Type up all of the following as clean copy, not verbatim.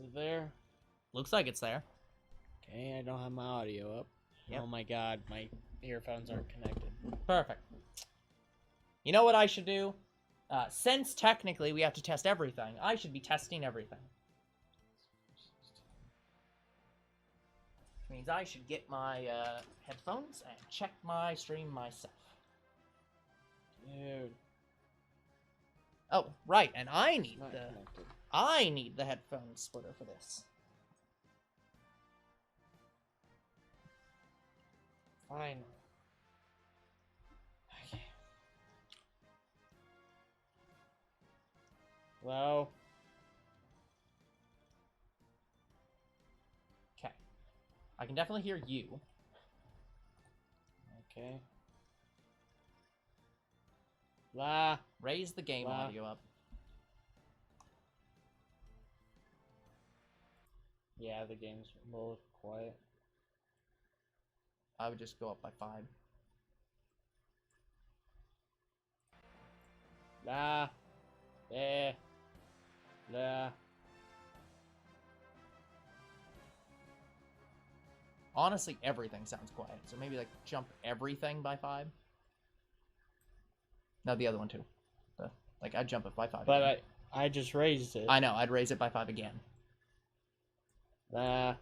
it there? Looks like it's there. Okay, I don't have my audio up. Yep. Oh my god, my earphones aren't connected. Perfect. You know what I should do? Since technically we have to test everything, I should be testing everything. Which means I should get my headphones and check my stream myself. Dude. Oh, right, and I need Not the connected. I need the headphone splitter for this. Fine. Okay. Hello? Okay. I can definitely hear you. Okay. La. Raise the game Wow. audio up. Yeah, the game's a little quiet. I would just go up by 5. La. Eh. La. Honestly, everything sounds quiet, so maybe like jump everything by 5. No, the other one too. Like I'd jump it by 5. But again. I just raised it. I know, I'd raise it by 5 again. La.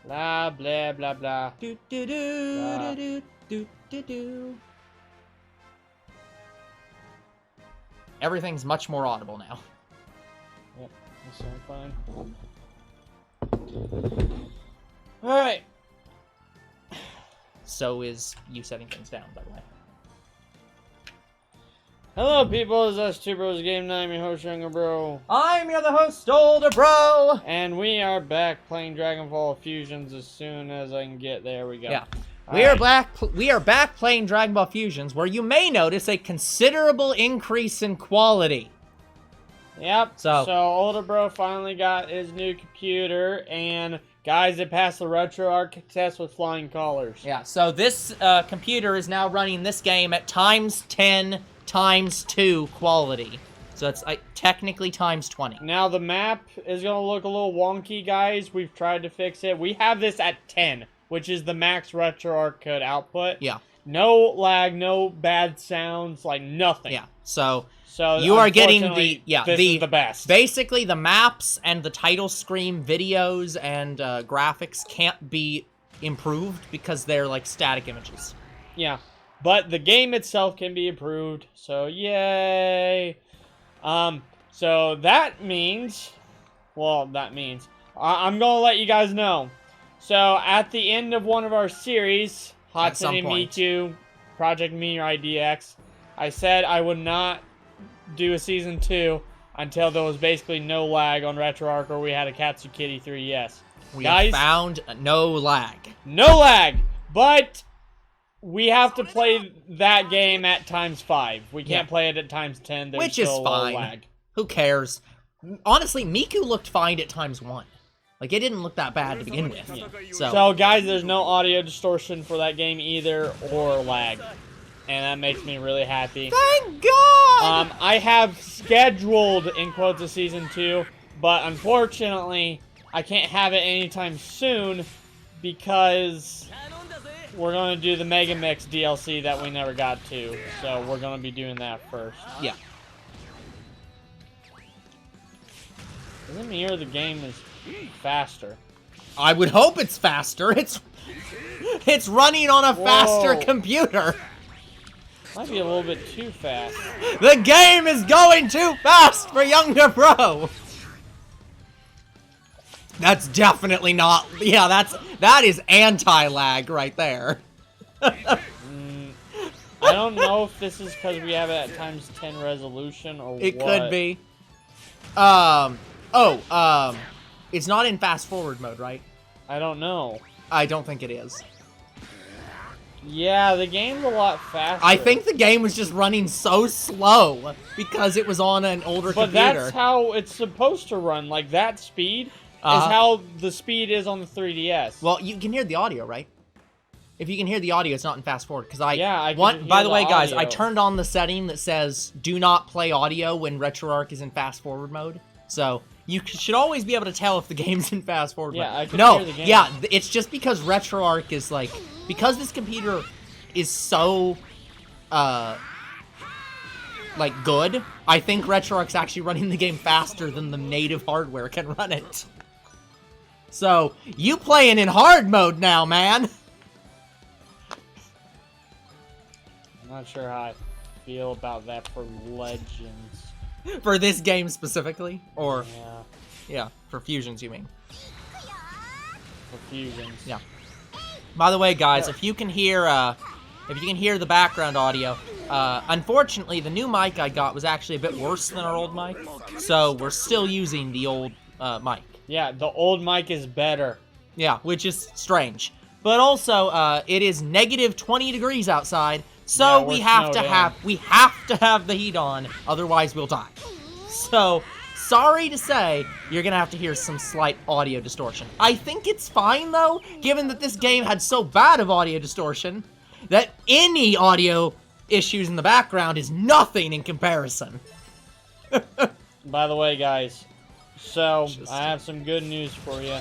La blah blah blah. Do do do Wow. do do do do. Everything's much more audible now. Yep, that sounds fine. Alright. So is you setting things down, by the way. Hello people, it's us Two Bros Game Night, I'm your host Younger Bro. I'm your the host, Older Bro! And we are back playing Dragonfall Fusions as soon as I can get there. We go. Yeah. All We right. are back playing Dragon Ball Fusions, where you may notice a considerable increase in quality. Yep. So- So Older Bro finally got his new computer, and guys, it passed the RetroArch test with flying colors. Yeah, so this computer is now running this game at ×10 ×2 quality. So it's technically ×20. Now the map is gonna look a little wonky, guys. We've tried to fix it. We have this at 10, which is the max RetroArch could output. Yeah. No lag, no bad sounds, like nothing. Yeah, so So you are getting unfortunately, the this is the best. Basically, the maps and the title screen videos and graphics can't be improved because they're like static images. Yeah, but the game itself can be improved. So yay! So that means, well, I'm gonna let you guys know. So at the end of one of our series, At some Hatsune point. Miku, Project Meteor IDX, I said I would not do a season 2 until there was basically no lag on RetroArch or we had a Katsukity 3DS. We Guys, found no lag. no lag, but we have to play that game at ×5. We can't Yeah. play it at ×10. There's Which is still a little fine. lag. Who cares? Honestly, Miku looked fine at ×1. Like, it didn't look that bad to begin with. So, guys, there's no audio distortion for that game either, or lag. And that makes me really happy. Thank God! I have scheduled, in quotes, a Season 2, but unfortunately, I can't have it anytime soon because we're going to do the Mega Mix DLC that we never got to. So, we're going to be doing that first. Yeah. Doesn't mean the game is faster. I would hope it's faster. It's running on a faster Whoa. computer. Might be a little bit too fast. The game is going too fast for Younger Bro. That's definitely not. Yeah, that is anti-lag right there. I don't know if this is because we have it at ×10 resolution or It what. could be. It's not in fast forward mode, right? I don't know. I don't think it is. Yeah, the game's a lot faster. I think the game was just running so slow because it was on an older But computer. that's how it's supposed to run. Like, that speed is Uh-huh. how the speed is on the 3DS. Well, you can hear the audio, right? If you can hear the audio, it's not in fast forward because I. Yeah, I can want, hear by the way, guys, audio. I turned on the setting that says "Do not play audio" when RetroArch is in fast forward mode. So you should always be able to tell if the game's in fast forward mode. I can no, hear the game. yeah, it's just because RetroArch is like because this computer is so like good. I think RetroArch's actually running the game faster than the native hardware can run it. So you playing in hard mode now, man. Not sure how I feel about that for Legends. For this game specifically? Or, Yeah, yeah, for Fusions, you mean? for Fusions. Yeah. By the way, guys, if you can hear the background audio, unfortunately, the new mic I got was actually a bit worse than our old mic, so we're still using the old mic. Yeah, the old mic is better. Yeah, which is strange. But also, it is negative 20 degrees outside, so Yeah, we we're have snowed to have the heat on, otherwise we'll die. So, sorry to say, you're gonna have to hear some slight audio distortion. I think it's fine though, given that this game had so bad of audio distortion, that any audio issues in the background is nothing in comparison. By the way, guys, so I have some good news for you.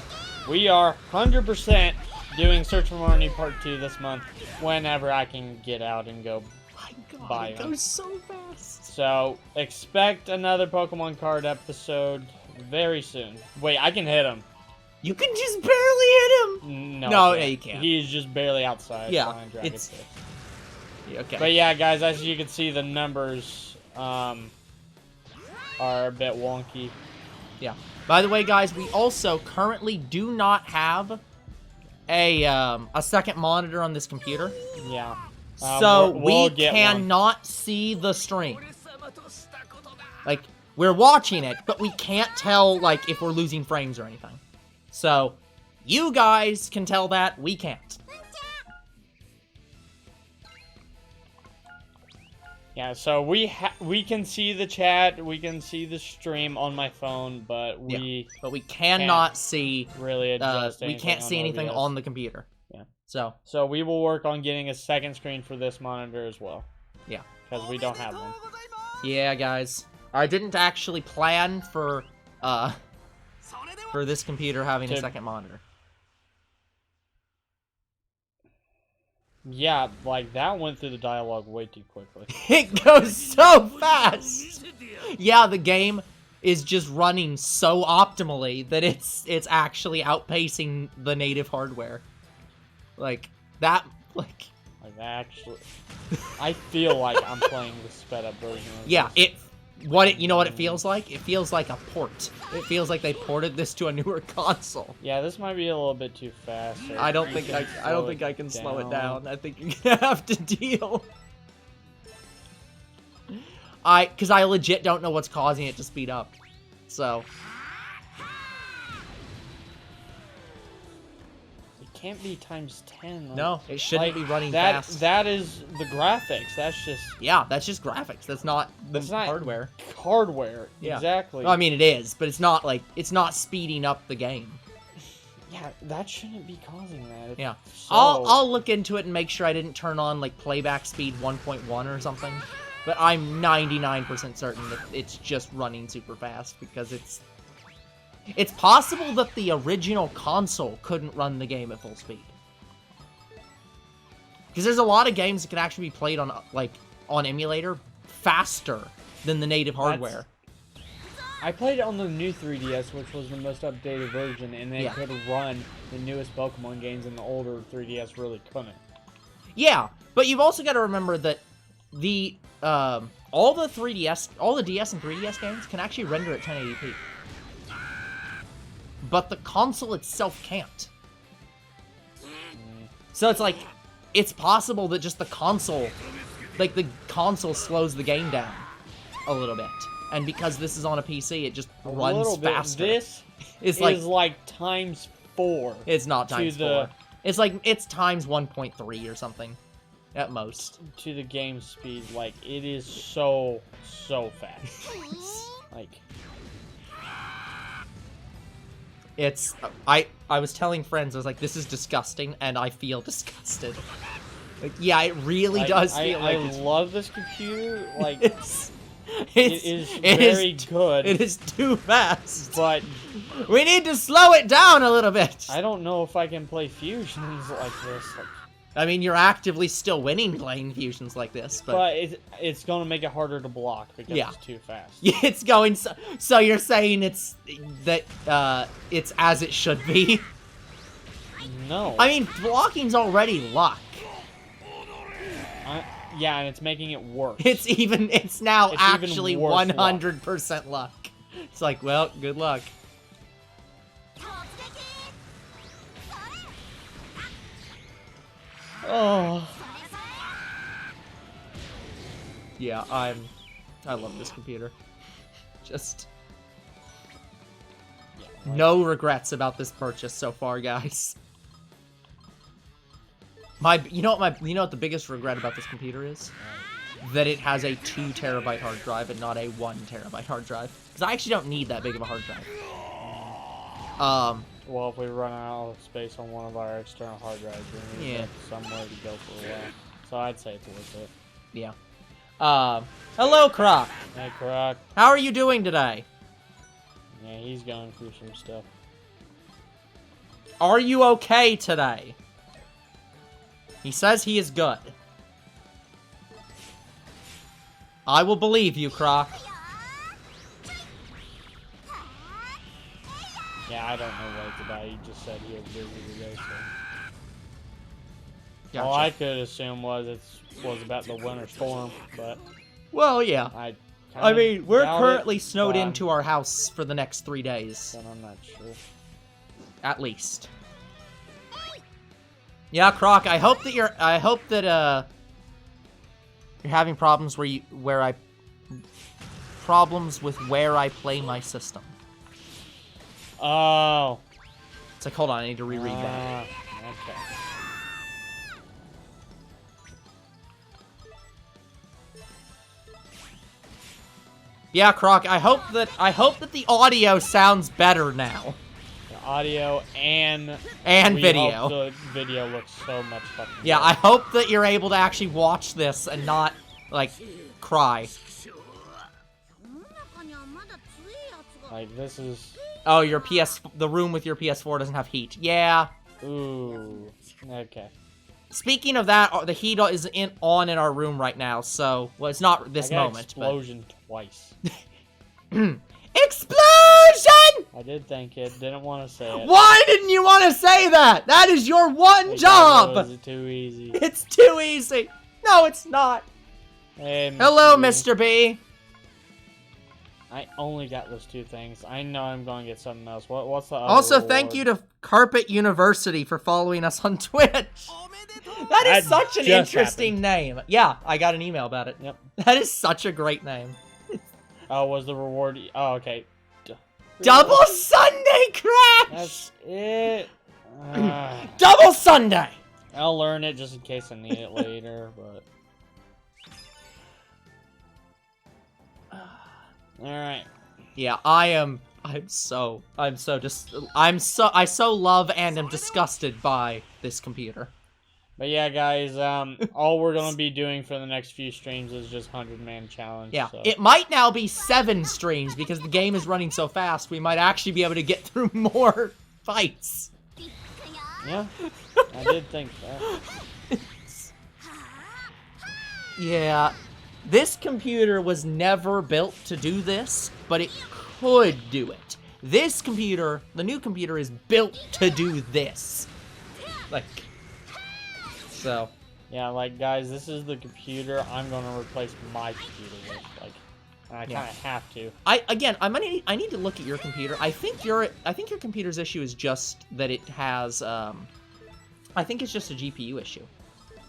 We are 100% doing Search for Marnie Part 2 this month, whenever I can get out and go My God, buy it them. goes so fast. So, expect another Pokemon card episode very soon. Wait, I can hit him. You can just barely hit him. No, No, I yeah, you can't. He's just barely outside. Yeah, behind Dragon it's- Fish. Okay. But yeah, guys, as you can see, the numbers are a bit wonky. Yeah. By the way, guys, we also currently do not have a second monitor on this computer, Yeah. so we'll we get one. cannot see the stream. Like, we're watching it, but we can't tell, like, if we're losing frames or anything. So, you guys can tell that, we can't. Yeah, so we can see the chat, we can see the stream on my phone, but we But we cannot see, really adjust we anything can't see on anything OBS. on the computer. Yeah. So, we will work on getting a second screen for this monitor as well. Yeah. Because we don't have one. yeah, guys. I didn't actually plan for this computer having a second monitor. Yeah, like, that went through the dialogue way too quickly. It goes so fast! Yeah, the game is just running so optimally that it's actually outpacing the native hardware. Like, that, like... Like, actually... I feel like I'm playing the sped up version of Yeah, this. you know what it feels like? It feels like a port. It feels like they ported this to a newer console. Yeah, this might be a little bit too fast. so I don't you think can I can slow it down. down. I think you're gonna have to deal. Because I legit don't know what's causing it to speed up. So, It can't be times 10. Like, no, it shouldn't be running that, fast. That is the graphics. That's just Yeah, that's just graphics. That's not the That's not- hardware. hardware. Yeah. Exactly. Well, I mean, it is, but it's not like it's not speeding up the game. yeah, that shouldn't be causing that. It's Yeah, so- I'll look into it and make sure I didn't turn on like playback speed 1.1 or something. But I'm 99% certain that it's just running super fast because it's possible that the original console couldn't run the game at full speed. Because there's a lot of games that can actually be played on on emulator faster than the native hardware. I played it on the new 3DS, which was the most updated version, and it Yeah. could run the newest Pokemon games, and the older 3DS really couldn't. Yeah, but you've also got to remember that the all the DS and 3DS games can actually render at 1080p. But the console itself can't. So it's like, it's possible that just the console slows the game down a little bit. And because this is on a PC, it just A runs little bit. faster. This It's is like times 4. it's not to times the- 4. It's times 1.3 or something, at most. To the game speed. Like, it is so fast. Like, It's I was telling friends, I was like, this is disgusting, and I feel disgusted. Like, yeah, it really does feel like I love this computer. Like, it is very good. It is too fast. But we need to slow it down a little bit. I don't know if I can play fusions like this. Like, I mean, you're actively still winning playing fusions like this, but it's going to make it harder to block because it's too fast. It's going so you're saying it's as it should be? No. I mean, blocking's already luck. Yeah, and it's making it worse. It's now actually even worse 100% luck. It's like, well, good luck. Oh. Yeah, I love this computer. Just no regrets about this purchase so far, guys. You know what the biggest regret about this computer is? That it has a 2 terabyte hard drive and not a 1 terabyte hard drive. Because I actually don't need that big of a hard drive. Well, if we run out of space on one of our external hard drives, we need somewhere to go for a while. So I'd say it's worth it. Yeah. Hello, Croc. Hey, Croc. How are you doing today? Yeah, he's going through some stuff. Are you okay today? He says he is good. I will believe you, Croc. Yeah, I don't know what it's about. He just said he was busy today, so... Gotcha. All I could assume was was about the winter storm, but... Well, yeah. I mean, we're currently snowed into our house for the next 3 days. But I'm not sure. At least. Yeah, Croc, I hope that you're having problems problems with where I play my system. Oh. It's like, hold on, I need to reread that. Okay. Yeah, Croc, I hope that the audio sounds better now. The audio and video. Hope the video looks so much fucking Yeah, better. I hope that you're able to actually watch this and not, like, cry. Like, this is... Oh, the room with your PS4 doesn't have heat. Yeah. Ooh. Okay. Speaking of that, the heat is on in our room right now, so... Well, it's not this moment, explosion twice. Explosion! I did think it. Didn't want to say it. Why didn't you want to say that? That is your one job! It was too easy. It's too easy. No, it's not. Hey, Mr. Hello, B. Mr. B. I only got those 2 things. I know I'm going to get something else. What's the other Also, reward? thank you to Carpet University for following us on Twitch. That is such an interesting name. Yeah, I got an email about it. Yep. That is such a great name. Oh, was the reward... Oh, okay. Double Sunday Crash! That's it. Double Sunday! I'll learn it just in case I need it later, but... Alright. Yeah, I so love and am disgusted by this computer. But yeah, guys, all we're gonna be doing for the next few streams is just 100-man challenge. Yeah, so. it might now be 7 streams because the game is running so fast. We might actually be able to get through more fights. Yeah, I did think that. Yeah, this computer was never built to do this, but it could do it. This computer, the new computer, is built to do this. Like... So, yeah, like, guys, this is the computer I'm gonna replace my computer with, like, and I kind of have to. I need to look at your computer. I think your computer's issue is just that it has, I think it's just a GPU issue,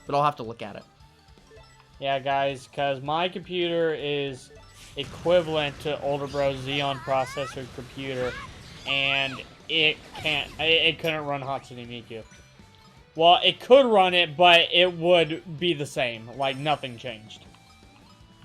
but I'll have to look at it. Yeah, guys, because my computer is equivalent to older bro's Xeon processor computer, and it couldn't run Hatsune Miku. Well, it could run it, but it would be the same. Like, nothing changed.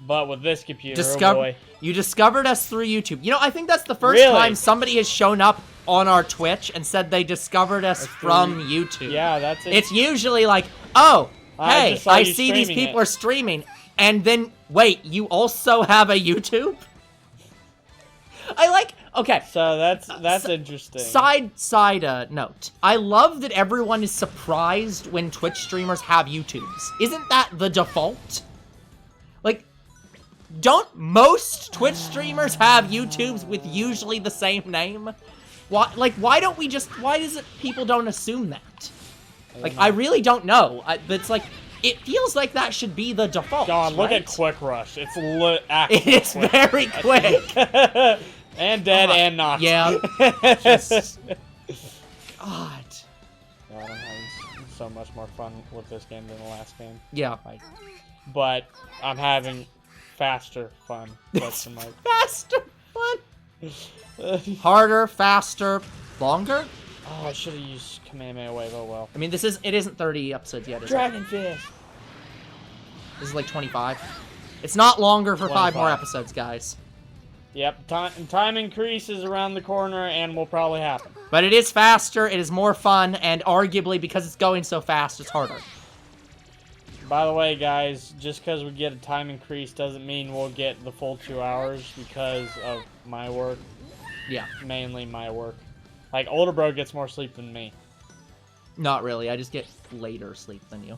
But with this computer, oh boy. You discovered us through YouTube. You know, I think that's the first time somebody has shown up on our Twitch and said they discovered us from YouTube. Yeah, that's it. It's usually like, oh, hey, just saw I you see these streaming people it. are streaming. And then, wait, you also have a YouTube? I like, okay. So that's interesting. Side note. I love that everyone is surprised when Twitch streamers have YouTubes. Isn't that the default? Like, don't most Twitch streamers have YouTubes with usually the same name? Why don't we just, why is it people don't assume that? Like, I really don't know. It's like, it feels like that should be the default. God, look right? at Quick Rush. It's It is quick. very quick. And dead and not. Yeah. Just, God. God, I'm having so much more fun with this game than the last game. Yeah. Like, but I'm having faster fun. Question mark. Faster fun. Harder, faster, longer? Oh, I should have used Kamehameha Wave. Oh well. I mean, it isn't 30 episodes yet, is it? Dragonfish. This is like 25. It's not longer for 5 more 25. episodes, guys. Yep, time increases around the corner and will probably happen. But it is faster, it is more fun, and arguably, because it's going so fast, it's harder. By the way, guys, just because we get a time increase doesn't mean we'll get the full 2 hours because of my work. Yeah. Mainly my work. Like, older bro gets more sleep than me. Not really, I just get later sleep than you.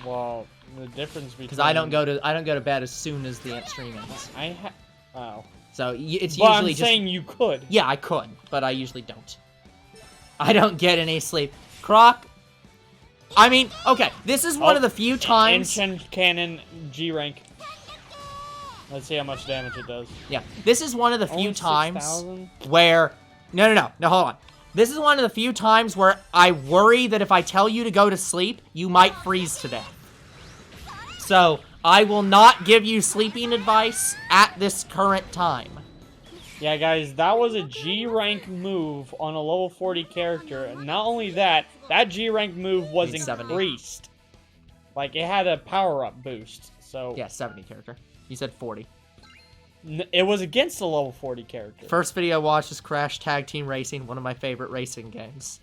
Well, the difference between... Because I don't go to bed as soon as the stream ends. Oh. So it's But usually I'm just... saying you could. Yeah, I could, but I usually don't. I don't get any sleep. Croc... I mean, okay, this is one of the few times... Ancient Cannon G rank. Let's see how much damage it does. Yeah, this is one of the few Only times 6,000? where... No, hold on. This is one of the few times where I worry that if I tell you to go to sleep, you might freeze to death. So, I will not give you sleeping advice at this current time. Yeah, guys, that was a G rank move on a level 40 character. And not only that, that G rank move was 70. increased. Like, it had a power-up boost. So Yeah, 70 character. You said 40. It was against the level 40 character. First video I watched is Crash Tag Team Racing, one of my favorite racing games.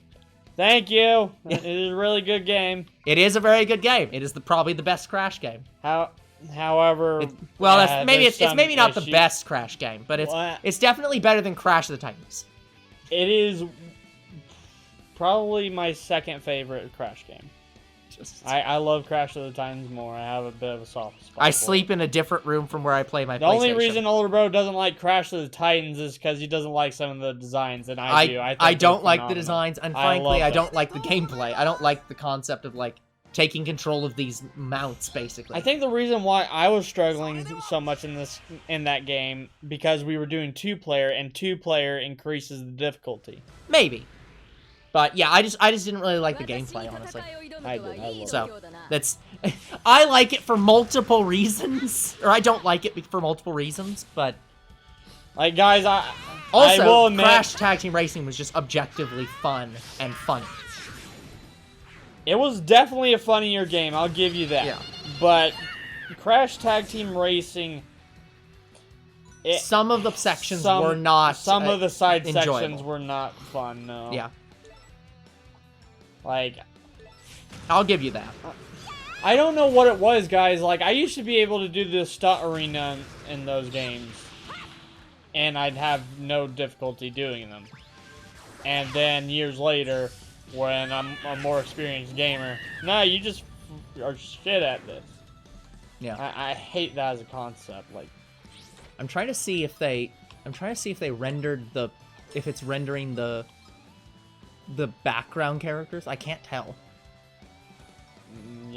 Thank you. It is a really good game. It is a very good game. It is probably the best Crash game. However, It's maybe not the issues. best Crash game, but it's definitely better than Crash of the Titans. It is probably my second favorite Crash game. I love Crash of the Titans more. I have a bit of a soft spot. I sleep in a different room from where I play my PlayStation. The only reason older bro doesn't like Crash of the Titans is because he doesn't like some of the designs, and I do. I don't like the designs, and frankly, I love don't like the gameplay. I don't like the concept of, like, taking control of these mounts, basically. I think the reason why I was struggling so much in that game because we were doing 2-player, and 2-player increases the difficulty. Maybe. But yeah, I just didn't really like the gameplay, honestly. I did. I love So that's I like it for multiple reasons, or I don't like it for multiple reasons. But like, guys, I also will admit, Crash Tag Team Racing was just objectively fun and funny. It was definitely a funnier game. I'll give you that. Yeah. But Crash Tag Team Racing. Some of the sections were not. Some of the side enjoyable. sections were not fun. No. Yeah. Like, I'll give you that. I don't know what it was, guys. Like, I used to be able to do the stunt arena in those games, and I'd have no difficulty doing them. And then years later, when I'm a more experienced gamer, no, you just are shit at this. Yeah. I hate that as a concept. Like, I'm trying to see if they rendered if it's rendering the background characters. I can't tell.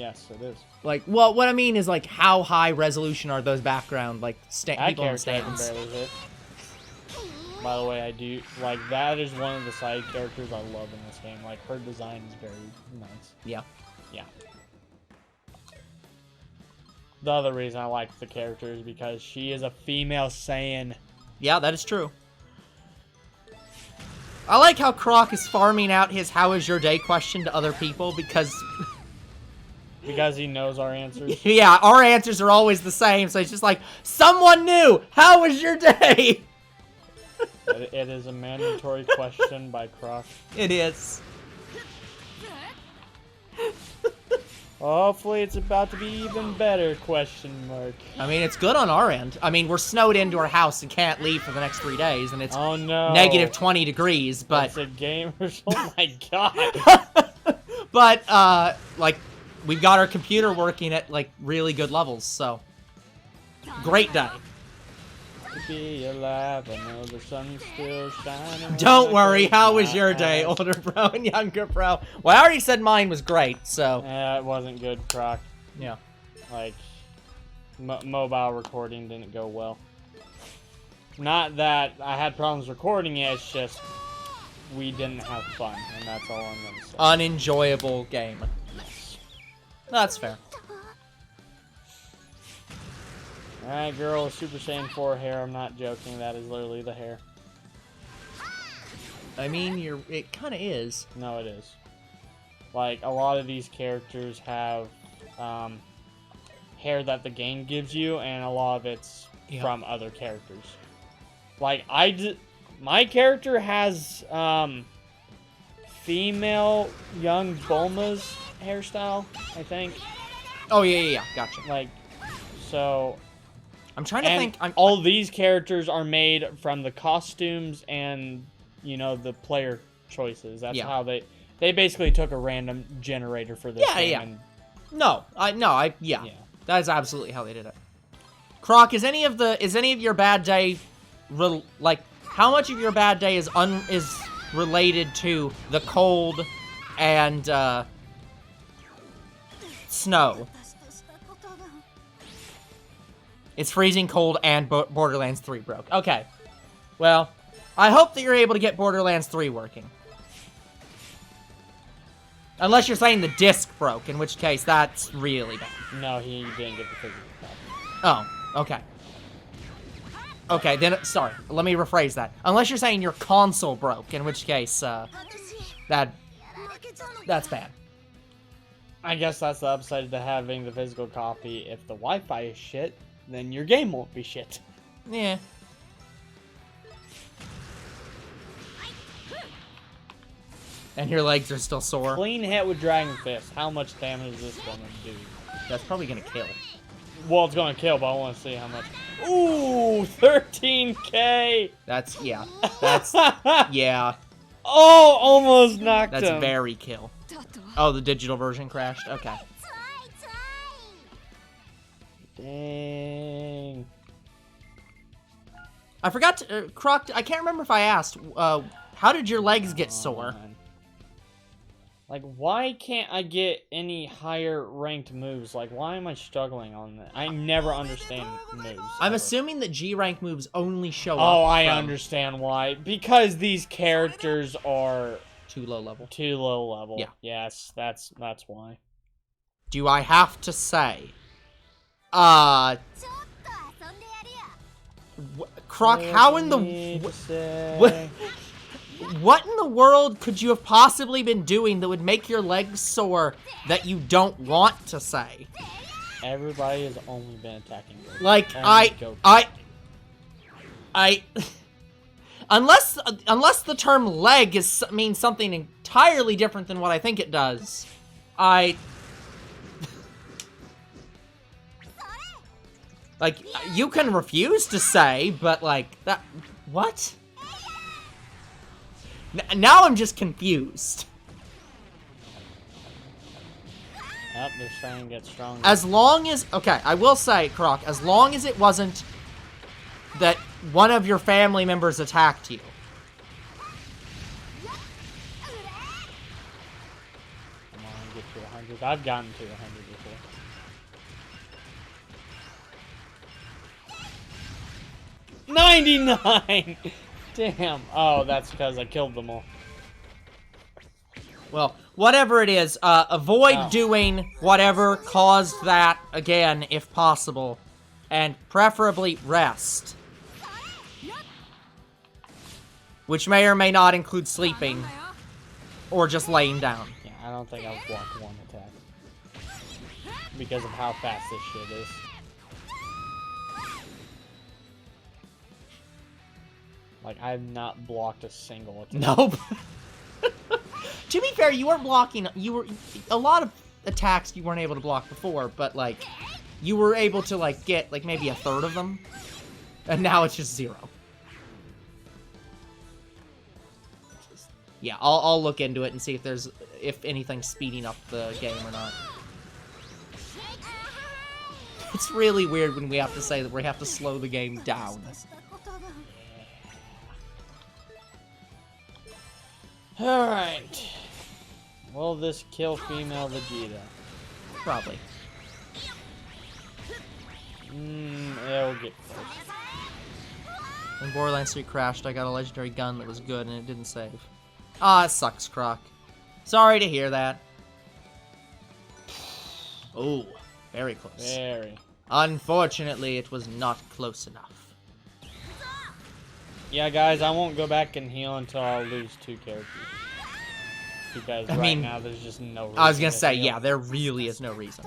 yes, it is. Like, well, what I mean is, like, how high resolution are those background, like, That people in the character I can stands? barely hit. By the way, I do like that is one of the side characters I love in this game. Like, her design is very nice. Yeah. Yeah. The other reason I like the character is because she is a female Saiyan. Yeah, that is true. I like how Croc is farming out his "How is your day?" question to other people because He knows our answers. yeah, our answers are always the same. So it's just like, someone new. How was your day? It is a mandatory question by Croc. It is. Hopefully it's about to be even better, question mark. I mean, it's good on our end. I mean, we're snowed into our house and can't leave for the next 3 days, and it's Oh no. negative 20 degrees, but... It's a gamers, oh my god. But, like, we've got our computer working at, like, really good levels, so... Great day. To be alive, I know the sun's still shining. Don't worry, how was your day, older bro and younger bro? Well, I already said mine was great, so... Yeah, it wasn't good, Croc. Yeah. Like, mobile recording didn't go well. Not that I had problems recording it, it's just we didn't have fun, and that's all I'm gonna say. Unenjoyable game. That's fair. Alright, girl with Super Saiyan 4 hair, I'm not joking, that is literally the hair. I mean, it kind of is. No, it is. Like, a lot of these characters have hair that the game gives you, and a lot of it's from other characters. Like, my character has female young Bulma's hairstyle, I think. Oh, yeah, gotcha. Like, so... I'm trying to think... all these characters are made from the costumes and, you know, the player choices. That's how they basically took a random generator for this game. Yeah. And, Yeah. That is absolutely how they did it. Croc, is any of your bad day, like, how much of your bad day is related to the cold and snow? It's freezing cold and Borderlands 3 broke. Okay. Well, I hope that you're able to get Borderlands 3 working. Unless you're saying the disc broke, in which case that's really bad. no, he didn't get the physical copy. Oh, okay. Okay, then, sorry, let me rephrase that. Unless you're saying your console broke, in which case, that's bad. I guess that's the upside to having the physical copy. If the Wi-Fi is shit, then your game won't be shit. Yeah. And your legs are still sore. Clean hit with Dragon Fist. How much damage is this going to do? That's probably gonna kill. Well, it's going to kill, but I want to see how much. Ooh, 13k! That's, yeah. That's, yeah. Oh, almost knocked him. That's very kill. Oh, the digital version crashed? Okay. Dang. I forgot to, Croc, I can't remember if I asked, how did your legs get sore? Man. Like, why can't I get any higher ranked moves? Like, why am I struggling on that? I never understand moves. I'm assuming that G rank moves only show up. Oh, I understand why. Because these characters are too low level. Too low level. Yeah. Yes, that's why. Do I have to say? Croc, how in the... What in the world could you have possibly been doing that would make your legs sore that you don't want to say? Everybody has only been attacking Goku. Like, unless the term leg means something entirely different than what I think it does, like, you can refuse to say, but, like, that... What? Now I'm just confused. Yep, they're starting to get stronger. As long as... Okay, I will say, Croc, as long as it wasn't that one of your family members attacked you. Come on, get to 100. I've gotten to 100 before. 99! Damn. Oh, that's because I killed them all. Well, whatever it is, avoid doing whatever caused that again, if possible. And preferably rest. Which may or may not include sleeping. Or just laying down. Yeah, I don't think I've blocked one attack. Because of how fast this shit is. Like, I've not blocked a single attack. Nope. To be fair, you weren't blocking. You were a lot of attacks you weren't able to block before, but like you were able to like get like maybe a third of them, and now it's just 0. Yeah, I'll look into it and see if anything's speeding up the game or not. It's really weird when we have to say that we have to slow the game down. Alright. Will this kill female Vegeta? Probably. It'll get close. When Borderlands 3 crashed, I got a legendary gun that was good and it didn't save. Ah, it sucks, Croc. Sorry to hear that. Oh, very close. Very. Unfortunately, it was not close enough. Yeah, guys, I won't go back and heal until I lose 2 characters. Because right now, there's just no reason. I was gonna say, heal. yeah, there really is no reason.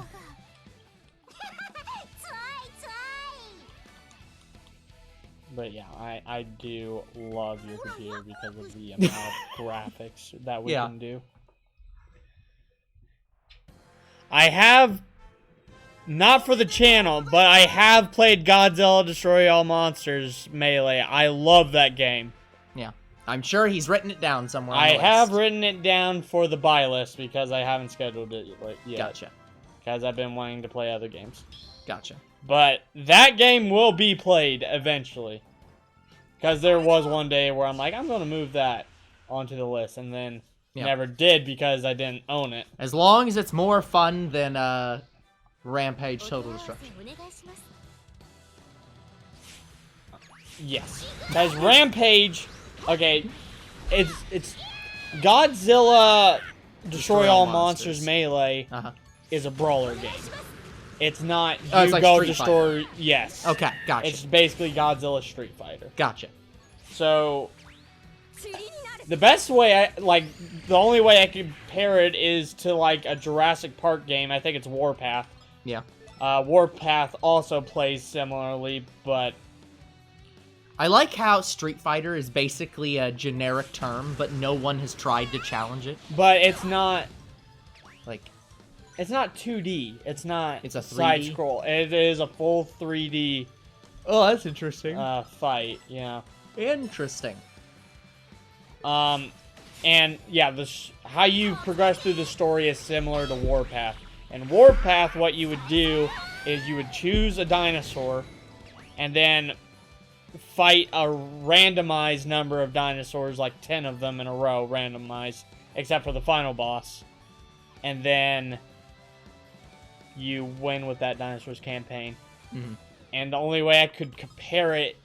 But yeah, I do love your computer because of the amount of graphics that we can do. I have, not for the channel, but I have played Godzilla Destroy All Monsters Melee. I love that game. Yeah. I'm sure he's written it down somewhere on I the have list. written it down for the buy list because I haven't scheduled it yet. Gotcha. Because I've been wanting to play other games. Gotcha. But that game will be played eventually. Because there was one day where I'm like, I'm going to move that onto the list. And then never did because I didn't own it. As long as it's more fun than Rampage Total Destruction. Yes. Because Rampage, okay, it's Godzilla Destroy All Monsters Melee is a brawler game. It's not it's like go Street destroy. Yes. Okay, gotcha. It's basically Godzilla Street Fighter. Gotcha. So the best way the only way I can compare it is to like a Jurassic Park game. I think it's Warpath. Yeah. Warpath also plays similarly, but I like how Street Fighter is basically a generic term, but no one has tried to challenge it. But it's not like. It's not 2D. It's not. It's a 3D? Side scroll. It is a full 3D. Oh, that's interesting. Fight. Yeah. Interesting. And yeah, how you progress through the story is similar to Warpath. In Warpath, what you would do is you would choose a dinosaur, and then fight a randomized number of dinosaurs, like 10 of them in a row, randomized, except for the final boss. And then you win with that dinosaur's campaign. Mm-hmm. And the only way I could compare it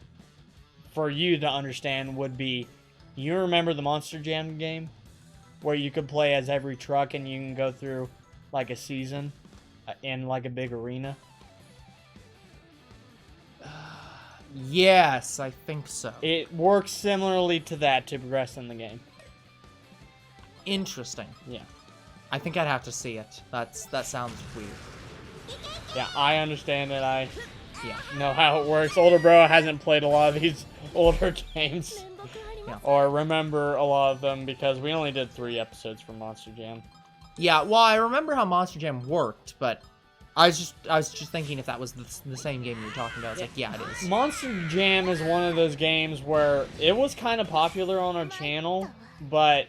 for you to understand would be, you remember the Monster Jam game? Where you could play as every truck and you can go through like a season in like a big arena? Yes, I think so. It works similarly to that to progress in the game. Interesting. Yeah. I think I'd have to see it. That sounds weird. Yeah, I understand it. I know how it works. Older bro hasn't played a lot of these older games. Yeah. Or remember a lot of them because we only did 3 episodes for Monster Jam. Yeah, well, I remember how Monster Jam worked, but I was just thinking if that was the same game you were talking about. It's like, yeah, it is. Monster Jam is one of those games where it was kind of popular on our channel, but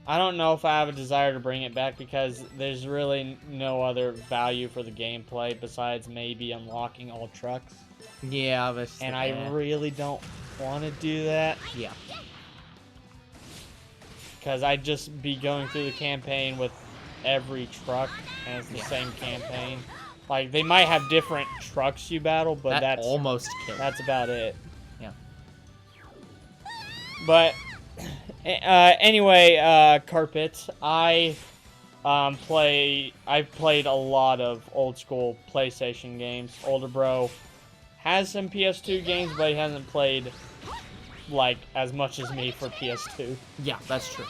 I don't know if I have a desire to bring it back because there's really no other value for the gameplay besides maybe unlocking all trucks. Yeah, but and I really don't want to do that. Yeah. Because I'd just be going through the campaign with every truck, and it's the same campaign. Like, they might have different trucks you battle, but that's almost killed. That's about it. Yeah. But anyway, Carpet, I've played a lot of old school PlayStation games. Older bro has some PS2 games, but he hasn't played like as much as me for PS2. Yeah, that's true.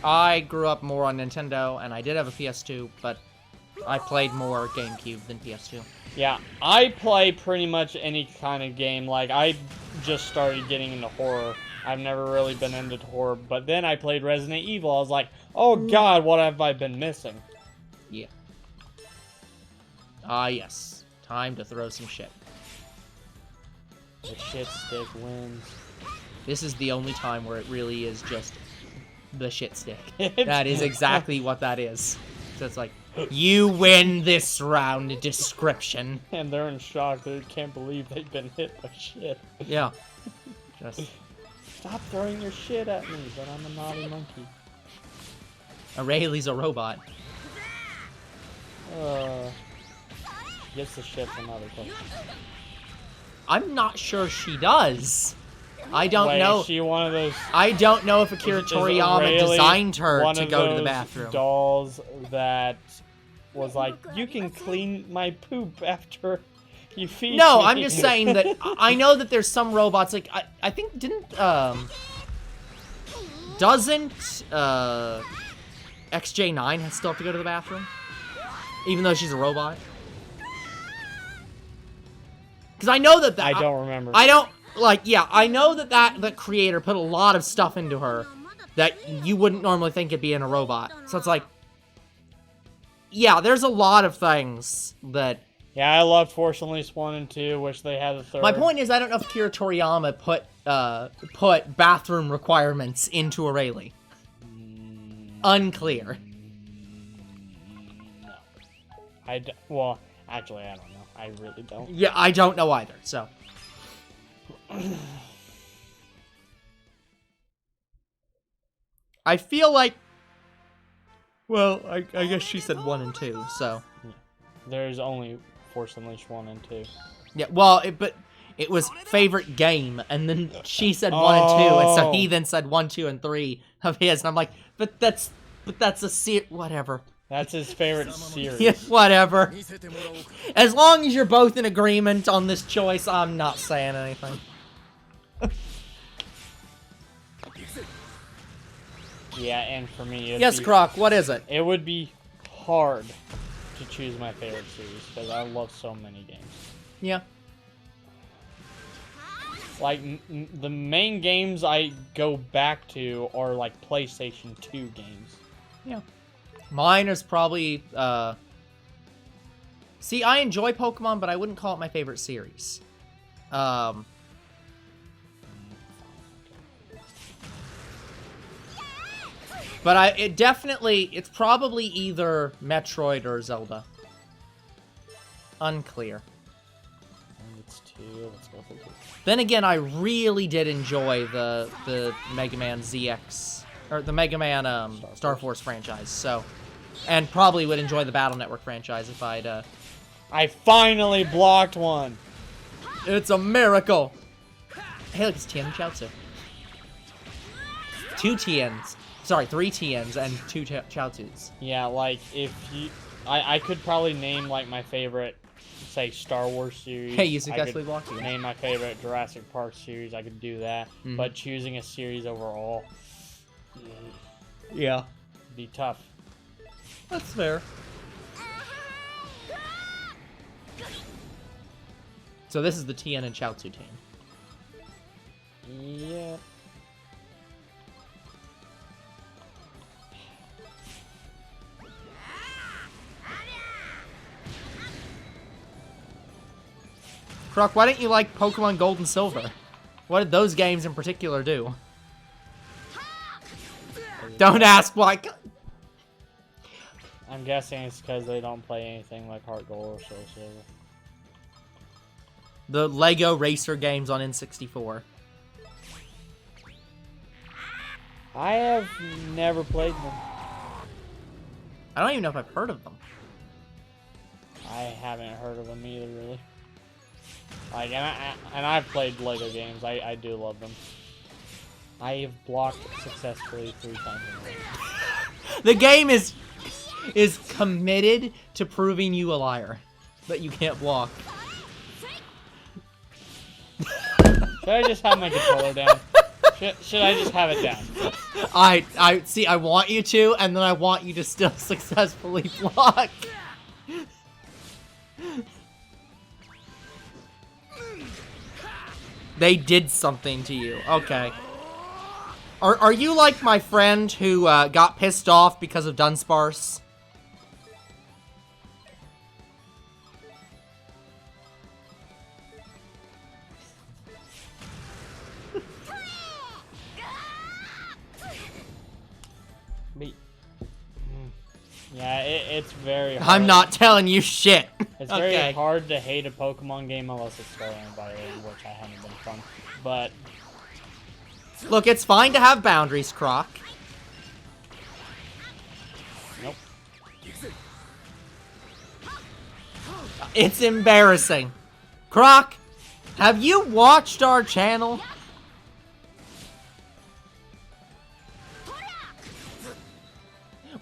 I grew up more on Nintendo, and I did have a PS2, but I played more GameCube than PS2. Yeah, I play pretty much any kind of game. Like, I just started getting into horror I've never really been into horror. But then I played Resident Evil. I was like, oh god, what have I been missing? Yeah. Ah, yes. Time to throw some shit. The shit stick wins. This is the only time where it really is just the shit stick. That is exactly what that is. So it's like, you win this round description. And they're in shock. They can't believe they've been hit by shit. Yeah. Just Stop throwing your shit at me, but I'm a naughty monkey. Rayleigh's a robot. Gets the shit from other places. I'm not sure she does. I don't know. Is she one of those? I don't know if Akira Toriyama Rayleigh designed her one to of go to the those bathroom. Dolls that was like, you can clean my poop after you feed No, me. I'm just saying that I know that there's some robots like I think doesn't XJ9 still have to go to the bathroom, even though she's a robot? Because I know that I don't remember. I don't like. Yeah, I know that the creator put a lot of stuff into her that you wouldn't normally think it'd be in a robot. So it's like, yeah, there's a lot of things that. Yeah, I loved Force Unleashed 1 and 2. Wish they had a third. My point is, I don't know if Akira Toriyama put bathroom requirements into a Rayleigh. Unclear. No. Well, actually, I don't know. I really don't. Yeah, I don't know either, so. I feel like... Well, I guess she said 1 and 2, so. Yeah. There's only Force Unleashed 1 and 2. Yeah, well, but it was favorite game, and then she said 1 and 2, and so he then said 1, 2, and 3 of his, and I'm like, but that's a whatever. That's his favorite series. Yeah, whatever. As long as you're both in agreement on this choice, I'm not saying anything. Yeah, and for me, Yes, Croc, what is it? It would be hard to choose my favorite series because I love so many games. Yeah. Like, the main games I go back to are like PlayStation 2 games. Yeah. Mine is probably, see, I enjoy Pokemon, but I wouldn't call it my favorite series. But it's probably either Metroid or Zelda. Unclear. I think it's 2. Let's go for 2. Then again, I really did enjoy the Mega Man ZX, or the Mega Man Star Force franchise, so... And probably would enjoy the Battle Network franchise if I'd, I finally blocked one! It's a miracle! Hey, look, it's Tien Chaozu. 2 Tiens. Sorry, 3 Tiens and 2 Chaozus. Yeah, like, if you... I could probably name, like, my favorite, say, Star Wars series. Hey, you successfully blocked you. Name my favorite Jurassic Park series, I could do that. Mm-hmm. But choosing a series overall... Yeah. Be tough. That's fair. So this is the Tien and Chaozu team. Yeah. Croc, why didn't you like Pokemon Gold and Silver? What did those games in particular do? Don't ask why. I'm guessing it's because they don't play anything like Heart Gold or Soul Silver. The Lego Racer games on N64. I have never played them. I don't even know if I've heard of them. I haven't heard of them either, really. Like, and I've played Lego games. I do love them. I have blocked successfully 3 times in a row. The game is committed to proving you a liar. That you can't block. Should I just have my controller down? Should I just have it down? I see, I want you to, and then I want you to still successfully block. They did something to you. Okay. Are you like my friend who got pissed off because of Dunsparce? Yeah, it's very hard. I'm not telling you shit. It's very hard to hate a Pokemon game unless it's story by which I haven't been fun. But look, it's fine to have boundaries, Croc. nope. It's embarrassing. Croc, have you watched our channel?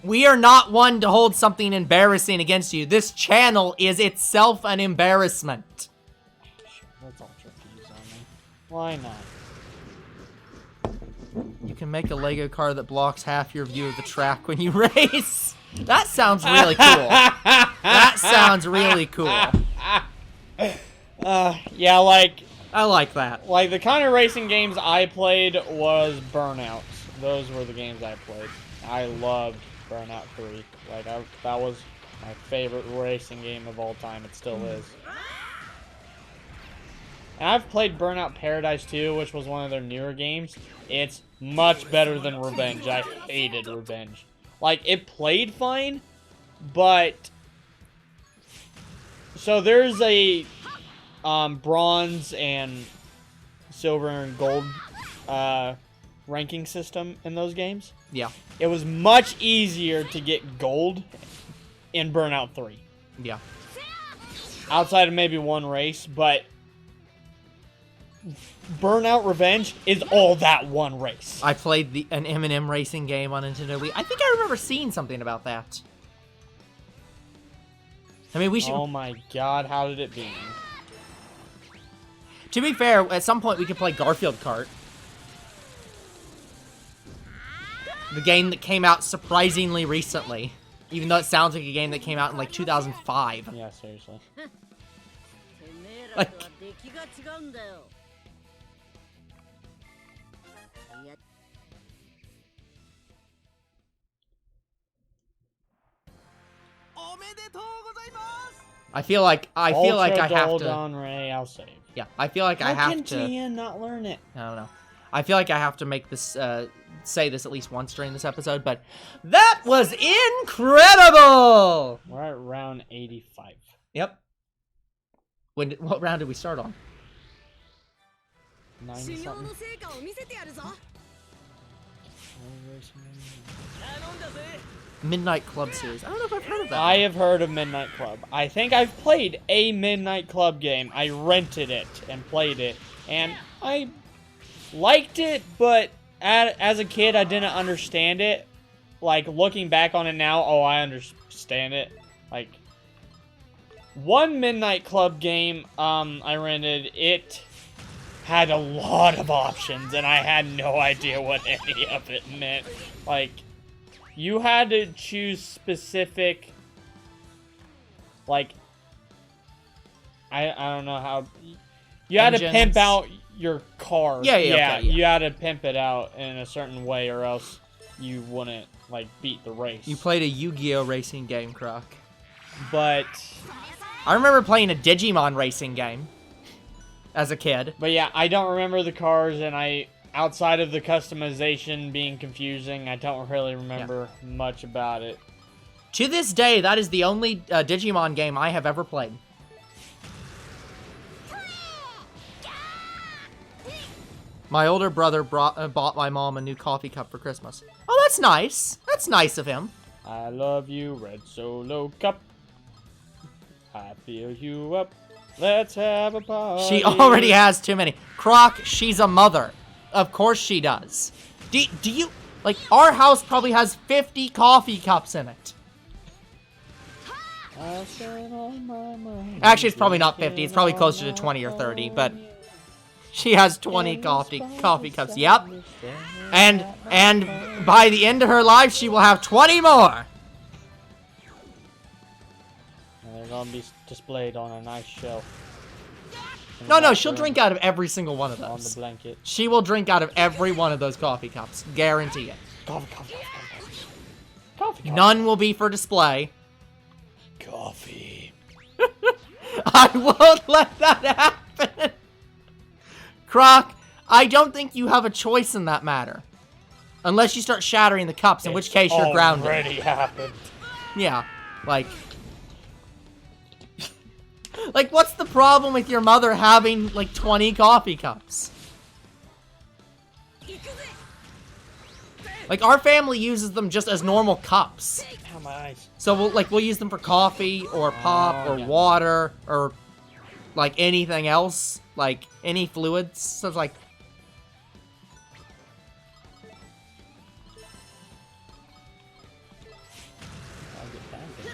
We are not one to hold something embarrassing against you. This channel is itself an embarrassment. That's ultra fuse on me. Why not? You can make a Lego car that blocks half your view of the track when you race. That sounds really cool. That sounds really cool. Yeah, like... I like that. Like, the kind of racing games I played was Burnout. Those were the games I played. I loved Burnout 3. Like, that was my favorite racing game of all time. It still is. And I've played Burnout Paradise 2, which was one of their newer games. It's much better than Revenge. I hated Revenge. Like, it played fine, but... So there's a bronze and silver and gold ranking system in those games. Yeah. It was much easier to get gold in Burnout 3. Yeah. Outside of maybe one race, but Burnout Revenge is all that one race. I played an M&M racing game on Nintendo Wii. I think I remember seeing something about that. I mean, we should... Oh my god, how did it be? To be fair, at some point we could play Garfield Kart. The game that came out surprisingly recently. Even though it sounds like a game that came out in like 2005. Yeah, seriously. Like... I feel like I have to... Don Ray, I'll save. Yeah, I feel like I have to... How can TN not learn it? I don't know. I feel like I have to make this, say this at least once during this episode, but that was incredible! We're at round 85. Yep. What round did we start on? 90-something. Midnight Club series. I don't know if I've heard of that. I have heard of Midnight Club. I think I've played a Midnight Club game. I rented it and played it, and I liked it, but as a kid, I didn't understand it. Like, looking back on it now, oh, I understand it. Like, one Midnight Club game I rented, it had a lot of options, and I had no idea what any of it meant. Like, you had to choose specific, like, I don't know how, you had to pimp out your car. Yeah. You had to pimp it out in a certain way, or else you wouldn't, like, beat the race. You played a Yu-Gi-Oh! Racing game, Croc. But I remember playing a Digimon racing game as a kid. But yeah, I don't remember the cars, and outside of the customization being confusing, I don't really remember much about it. To this day, that is the only Digimon game I have ever played. My older brother bought my mom a new coffee cup for Christmas. Oh, that's nice. That's nice of him. I love you, Red Solo Cup. I feel you up. Let's have a party. She already has too many. Croc, she's a mother. Of course she does. Do you... Like, our house probably has 50 coffee cups in it. Actually, it's probably not 50. It's probably closer to 20 or 30, but... She has 20 coffee cups. Yep. And by the end of her life, she will have 20 more. And they're gonna be displayed on a nice shelf. in No, the no, she'll bathroom drink out of every single one of on the those. blanket. She will drink out of every one of those coffee cups. Guarantee it. Coffee, coffee, coffee, coffee. Coffee, coffee. None will be for display. Coffee. I won't let that happen. Croc, I don't think you have a choice in that matter. Unless you start shattering the cups, in which case you're grounded. Already happened. Yeah, like... like, what's the problem with your mother having, like, 20 coffee cups? Like, our family uses them just as normal cups. Ow, my eyes. So, we'll use them for coffee, or pop, or yeah. water, or, like, anything else. Like, any fluids. So, it's like... I'll get back in.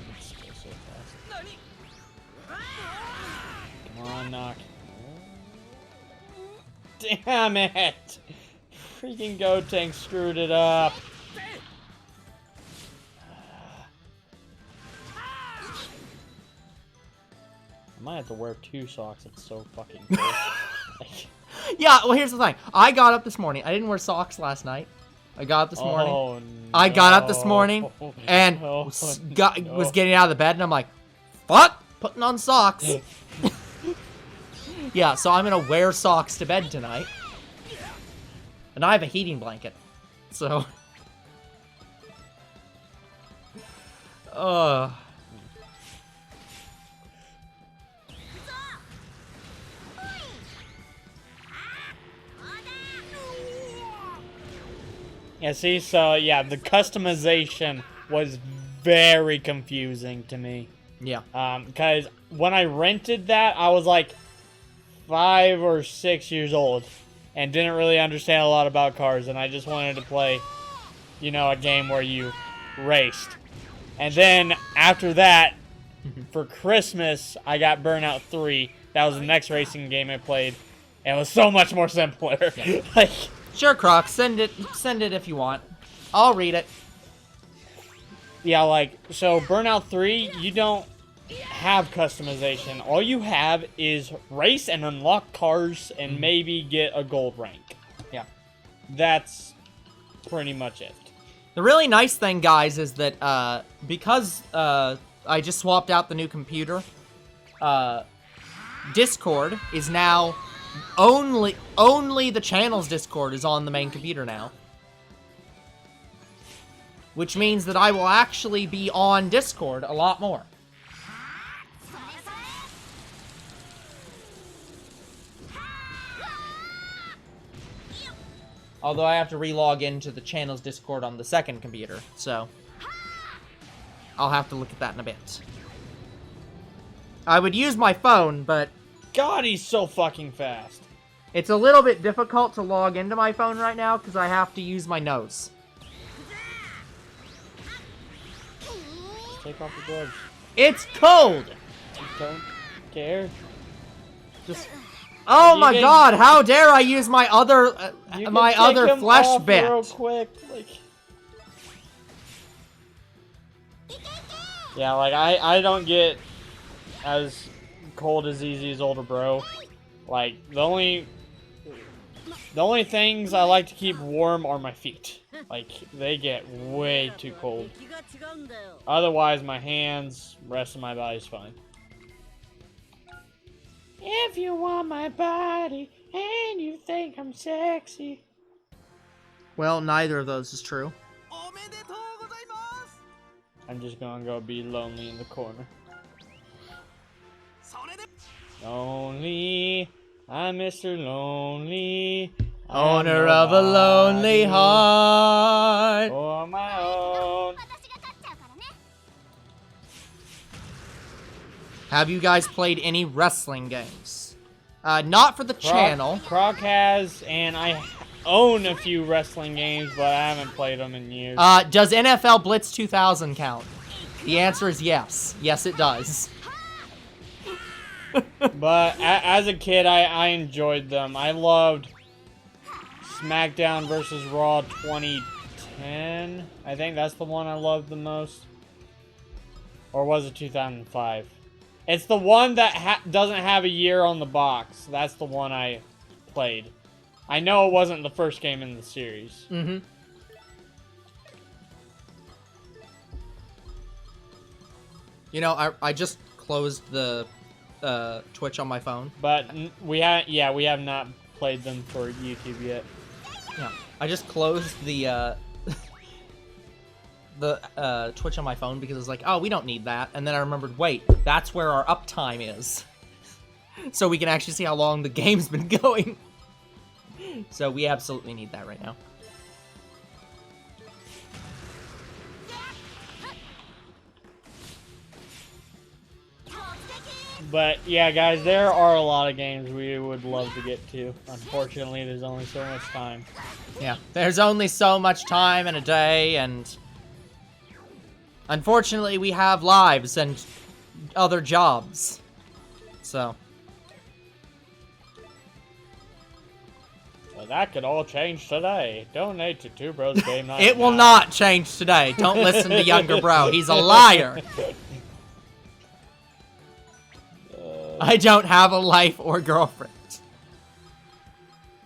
Let's go so fast. Come on, knock. Damn it! Freaking Gotenk screwed it up. I might have to wear 2 socks. It's so fucking cool. Yeah, well, here's the thing. I got up this morning. I didn't wear socks last night. I got up this morning. Oh, no. I got up this morning and was getting out of the bed, and I'm like, fuck, putting on socks. Yeah, so I'm going to wear socks to bed tonight. And I have a heating blanket. So. Yeah, see, so, yeah, the customization was very confusing to me. Yeah. Because when I rented that, I was like 5 or 6 years old and didn't really understand a lot about cars, and I just wanted to play, you know, a game where you raced. And then after that, for Christmas, I got Burnout 3. That was the next racing game I played, and it was so much more simpler. Yeah. Like, Sure, Croc, send it if you want. I'll read it. yeah, like, so Burnout 3, you don't have customization. All you have is race and unlock cars and maybe get a gold rank. Yeah. That's pretty much it. The really nice thing, guys, is that because I just swapped out the new computer, Discord is now only the channel's Discord is on the main computer now. Which means that I will actually be on Discord a lot more. Although I have to re-log into the channel's Discord on the second computer, so I'll have to look at that in a bit. I would use my phone, but God, he's so fucking fast. it's a little bit difficult to log into my phone right now because I have to use my nose. Take off your gloves. It's cold! You don't care. Just... Oh my can- god, how dare I use my other You can my take other him flesh off bit. real quick. Like... Yeah, like, I don't get as cold as easy as older bro. Like, the only things I like to keep warm are my feet. Like, they get way too cold. Otherwise, my hands, rest of my body's fine. If you want my body and you think I'm sexy. Well, neither of those is true. I'm just gonna go be lonely in the corner. Lonely, I'm Mr. Lonely. Owner of a lonely heart. For my own. Have you guys played any wrestling games? Not for the channel. Croc has, and I own a few wrestling games, but I haven't played them in years. Does NFL Blitz 2000 count? The answer is yes. Yes, it does. But as a kid, I enjoyed them. I loved SmackDown versus Raw 2010. 2010. I think that's the one I loved the most. Or was it 2005? It's the one that doesn't have a year on the box. That's the one I played. I know it wasn't the first game in the series. Mm-hmm. You know, I just closed the Twitch on my phone. But we have not played them for YouTube yet. Yeah, I just closed the Twitch on my phone because I was like, oh, we don't need that. And then I remembered, wait, that's where our uptime is. So we can actually see how long the game's been going. So we absolutely need that right now. But yeah, guys, there are a lot of games we would love to get to. Unfortunately, there's only so much time. Yeah, there's only so much time in a day, and unfortunately, we have lives and other jobs. So. Well, that could all change today. Donate to Two Bros Game Night. It will not change today. Don't listen to younger bro. He's a liar. I don't have a life or girlfriend.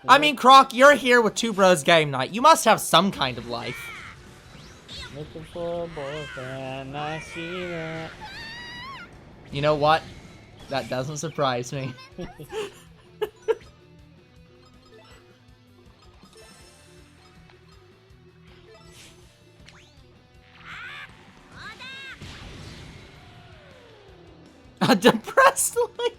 I mean, Croc, you're here with Two Bros Game Night. You must have some kind of life. Looking for a boyfriend, I see that. You know what? That doesn't surprise me. A depressed life.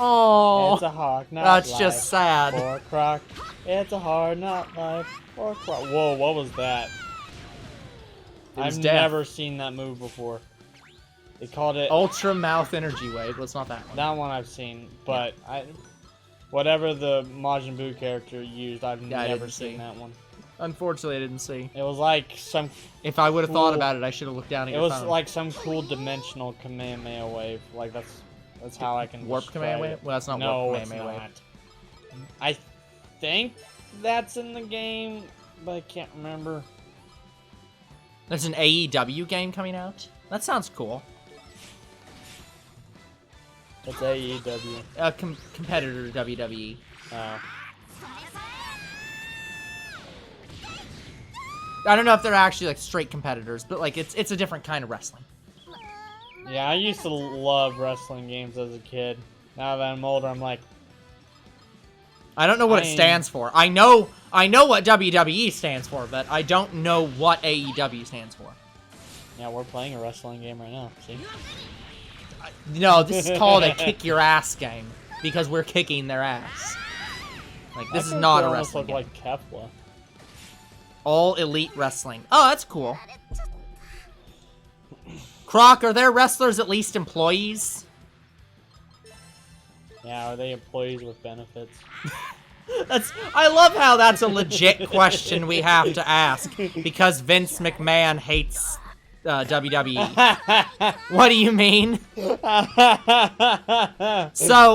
Oh, it's a hard not that's life just sad. For Croc, it's a hard not life for Croc. Whoa, what was that? I've never seen that move before. They called it Ultra Mouth Energy Wave. Well, it's not that one. That one I've seen, but whatever the Majin Buu character used, I've never seen that one. Unfortunately, I didn't see. It was like some. If I would have thought about it, I should have looked down at your phone. It was like some cool dimensional Kamehameha wave. Like that's how I can. Warp Kamehameha wave? Well, that's not Warp Kamehameha wave. I think that's in the game, but I can't remember. There's an AEW game coming out? That sounds cool. It's AEW. A competitor to WWE. I don't know if they're actually like straight competitors, but like it's a different kind of wrestling. Yeah, I used to love wrestling games as a kid. Now that I'm older, I'm like, I don't know what it stands for. I know what WWE stands for, but I don't know what AEW stands for. Yeah, we're playing a wrestling game right now. See? No, this is called a kick your ass game because we're kicking their ass. Like this is not a wrestling game. Like Kefla. All Elite Wrestling. Oh, that's cool. Croc, are there wrestlers at least employees? Yeah, are they employees with benefits? I love how that's a legit question we have to ask because Vince McMahon hates WWE. What do you mean? So,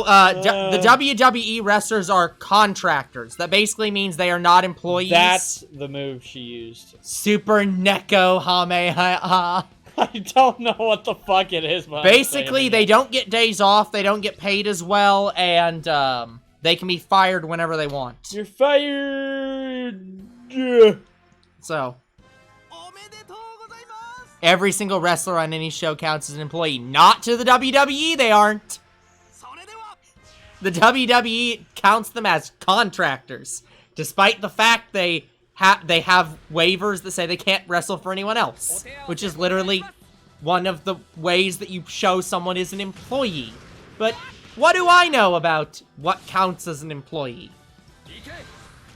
the WWE wrestlers are contractors. That basically means they are not employees. That's the move she used. Super Neko Hameha. I don't know what the fuck it is, but basically, they don't get days off, they don't get paid as well, and they can be fired whenever they want. You're fired! So, every single wrestler on any show counts as an employee. Not to the WWE, they aren't. The WWE counts them as contractors, despite the fact they have waivers that say they can't wrestle for anyone else, which is literally one of the ways that you show someone is an employee. But what do I know about what counts as an employee?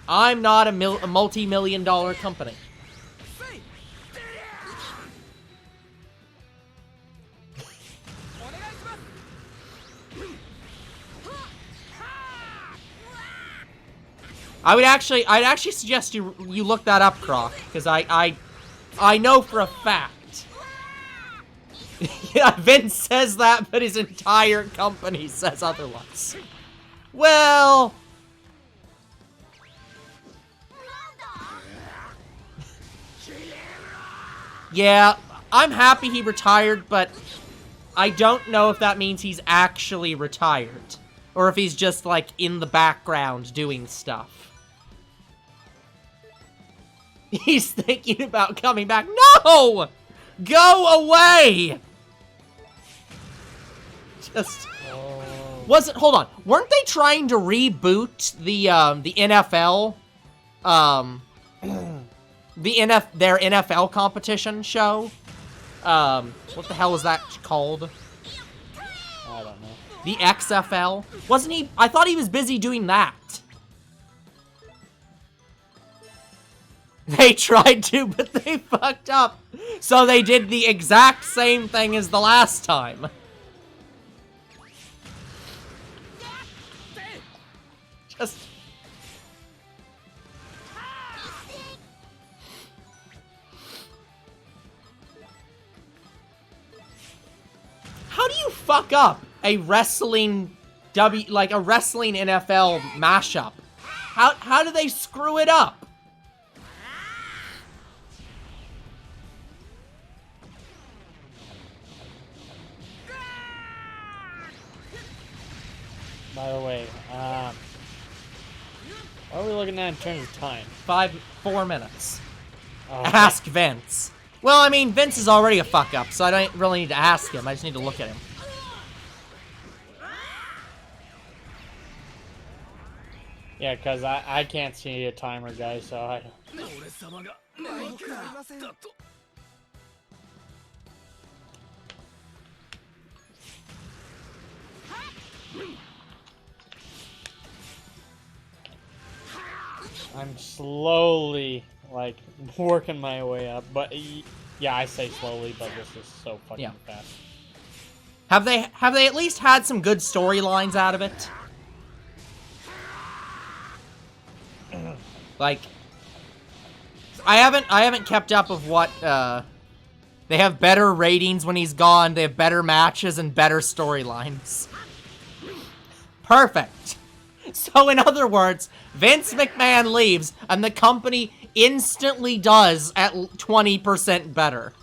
I'm not a multi-million-dollar company. I'd actually suggest you look that up, Croc, because I know for a fact. Yeah, Vince says that, but his entire company says otherwise. Well, Yeah, I'm happy he retired, but I don't know if that means he's actually retired. Or if he's just, like, in the background doing stuff. He's thinking about coming back. No! Go away! Just... Hold on. Weren't they trying to reboot the NFL? Their NFL competition show? What the hell is that called? I don't know. The XFL? Wasn't he? I thought he was busy doing that. They tried to, but they fucked up. So they did the exact same thing as the last time. Just... How do you fuck up a wrestling a wrestling NFL mashup? How do they screw it up? By the way, what are we looking at in terms of time? 4 minutes. Oh, Ask Vince. Well, I mean, Vince is already a fuck-up, so I don't really need to ask him. I just need to look at him. yeah, because I can't see a timer, guys, so I... I'm slowly, like, working my way up, but yeah, I say slowly, but this is so fucking fast. Have they at least had some good storylines out of it? Like, I haven't kept up of what they have better ratings when he's gone. They have better matches and better storylines. Perfect. So in other words, Vince McMahon leaves and the company instantly does at 20% better.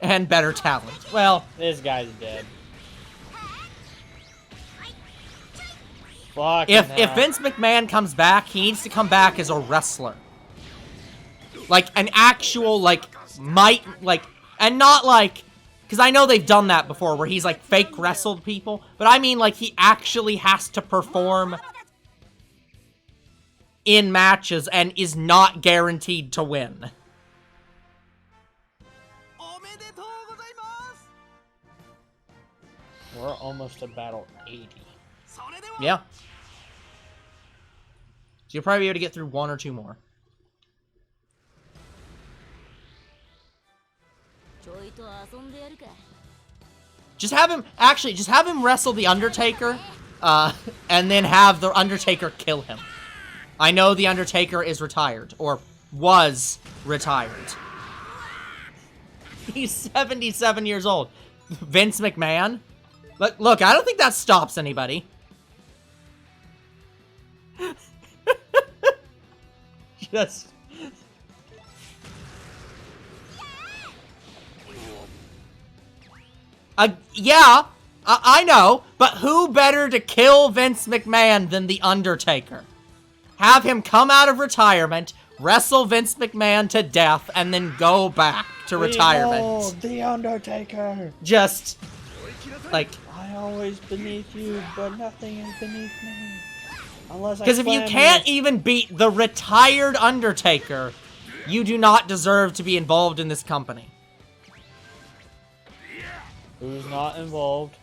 And better talent. Well, this guy's dead. Fuck. If Vince McMahon comes back, he needs to come back as a wrestler. Like an actual and not like, because I know they've done that before where he's like fake wrestled people, but I mean like he actually has to perform in matches and is not guaranteed to win. We're almost to battle 80. Yeah. So you'll probably be able to get through 1 or 2 more. Just have him wrestle the Undertaker, and then have the Undertaker kill him. I know the Undertaker is retired, or was retired. He's 77 years old. Vince McMahon? Look, I don't think that stops anybody. Just... yeah, I know, but who better to kill Vince McMahon than The Undertaker? Have him come out of retirement, wrestle Vince McMahon to death, and then go back to retirement. Behold, The Undertaker! Just, like... I always beneath you, but nothing is beneath me. Because if you can't even beat the retired Undertaker, you do not deserve to be involved in this company. Who's not involved?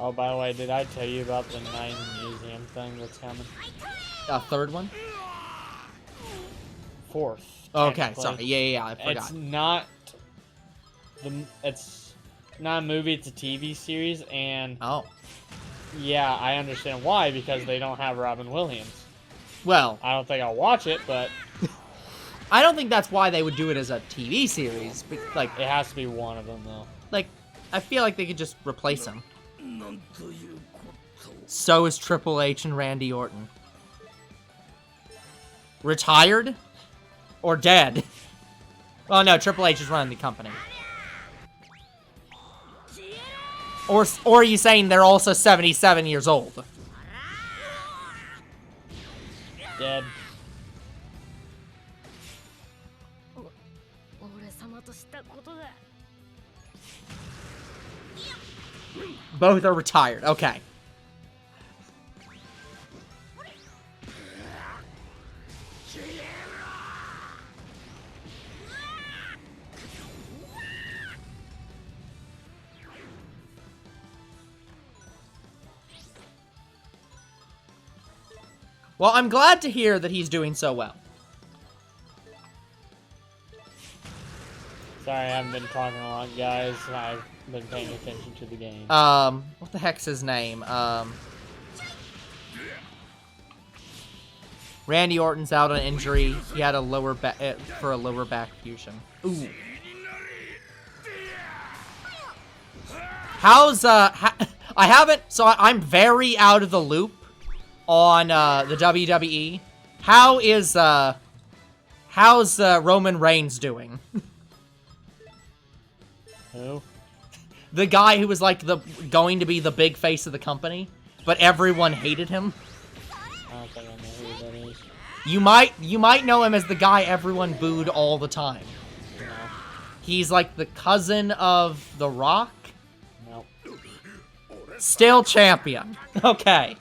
Oh, by the way, did I tell you about the 9 museum thing that's coming? Third one? 4th. Okay, sorry. Yeah, I forgot. It's not a movie, it's a TV series, and... Oh. Yeah, I understand why, because they don't have Robin Williams. Well... I don't think I'll watch it, but... I don't think that's why they would do it as a TV series. Like, it has to be one of them, though. Like, I feel like they could just replace him. So is Triple H and Randy Orton. Retired? Or dead? Well, no, Triple H is running the company. Or are you saying they're also 77 years old? Dead. Both are retired. Okay. Well, I'm glad to hear that he's doing so well. Sorry, I haven't been talking a lot, guys. I've been paying attention to the game. What the heck's his name? Randy Orton's out on injury. He had a lower back for a lower back fusion. Ooh. How's I haven't. So I'm very out of the loop on the WWE. How's Roman Reigns doing? Who? The guy who was like going to be the big face of the company, but everyone hated him. I don't think I know who that is. You might know him as the guy everyone booed all the time. No. He's like the cousin of The Rock. No. Still champion. Okay.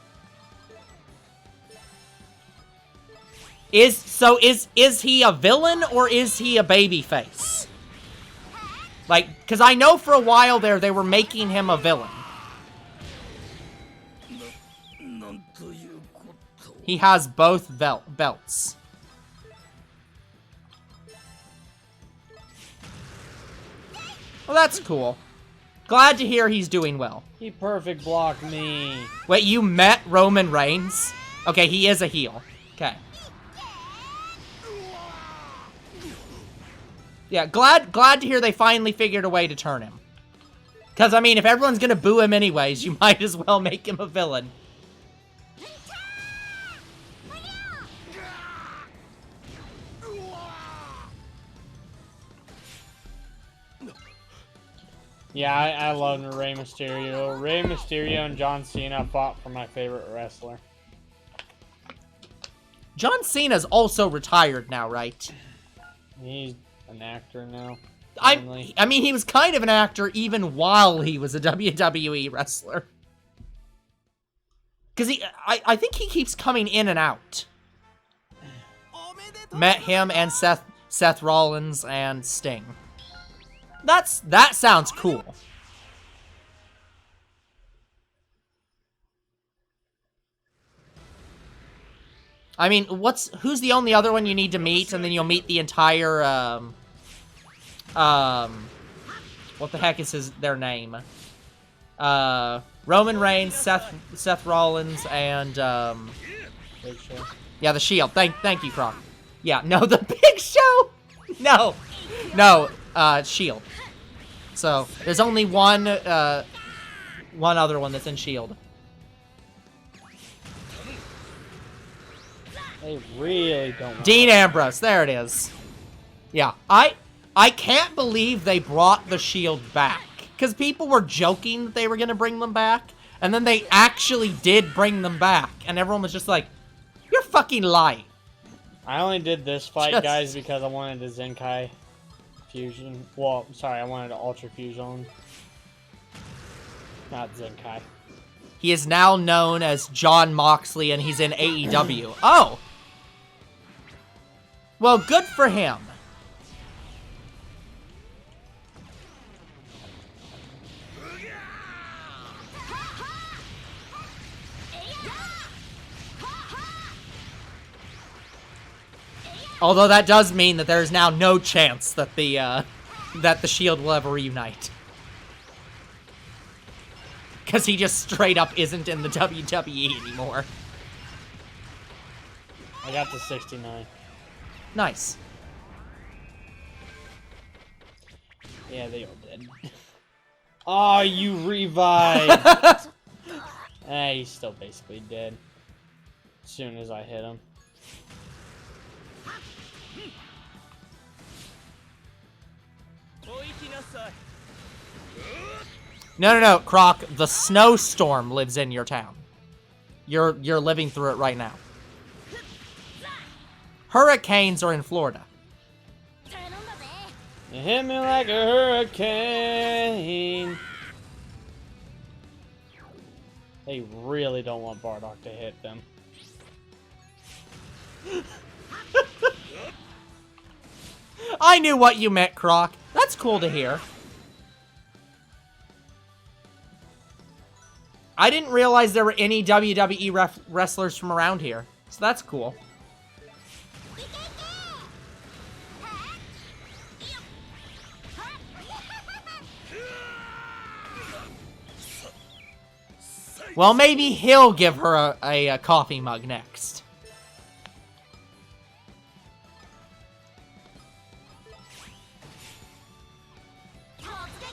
Is he a villain or is he a babyface? Like, because I know for a while there they were making him a villain. He has both belts. Well, that's cool. Glad to hear he's doing well. He perfect blocked me. Wait, you met Roman Reigns? Okay, he is a heel. Okay. Yeah, glad to hear they finally figured a way to turn him. Because, I mean, if everyone's gonna boo him anyways, you might as well make him a villain. Yeah, I love Rey Mysterio. Rey Mysterio and John Cena fought for my favorite wrestler. John Cena's also retired now, right? He's an actor now. I mean, he was kind of an actor even while he was a WWE wrestler. Because I think he keeps coming in and out. Met him and Seth Rollins and Sting. That sounds cool. I mean, who's the only other one you need to meet, and then you'll meet the entire what the heck is their name? Roman Reigns, Seth Rollins, and Big Show. Yeah, the Shield. Thank you, Croc. Yeah, no, the Big Show. No, Shield. So there's only one other one that's in Shield. They really don't want Dean Ambrose. There it is. Yeah, I can't believe they brought the Shield back. Because people were joking that they were going to bring them back. And then they actually did bring them back. And everyone was just like, you're fucking lying. I only did this fight, guys, because I wanted the Zenkai fusion. Well, sorry, I wanted an Ultra Fusion. Not Zenkai. He is now known as John Moxley, and he's in AEW. Oh! Well, good for him. Although that does mean that there is now no chance that the Shield will ever reunite. Because he just straight up isn't in the WWE anymore. I got the 69. Nice. Yeah, they all did. Oh, you revived. He's still basically dead. As soon as I hit him. No, Croc. The snowstorm lives in your town. You're living through it right now. Hurricanes are in Florida. You hit me like a hurricane. They really don't want Bardock to hit them. I knew what you meant, Croc. That's cool to hear. I didn't realize there were any WWE wrestlers from around here, so that's cool. Well, maybe he'll give her a coffee mug next.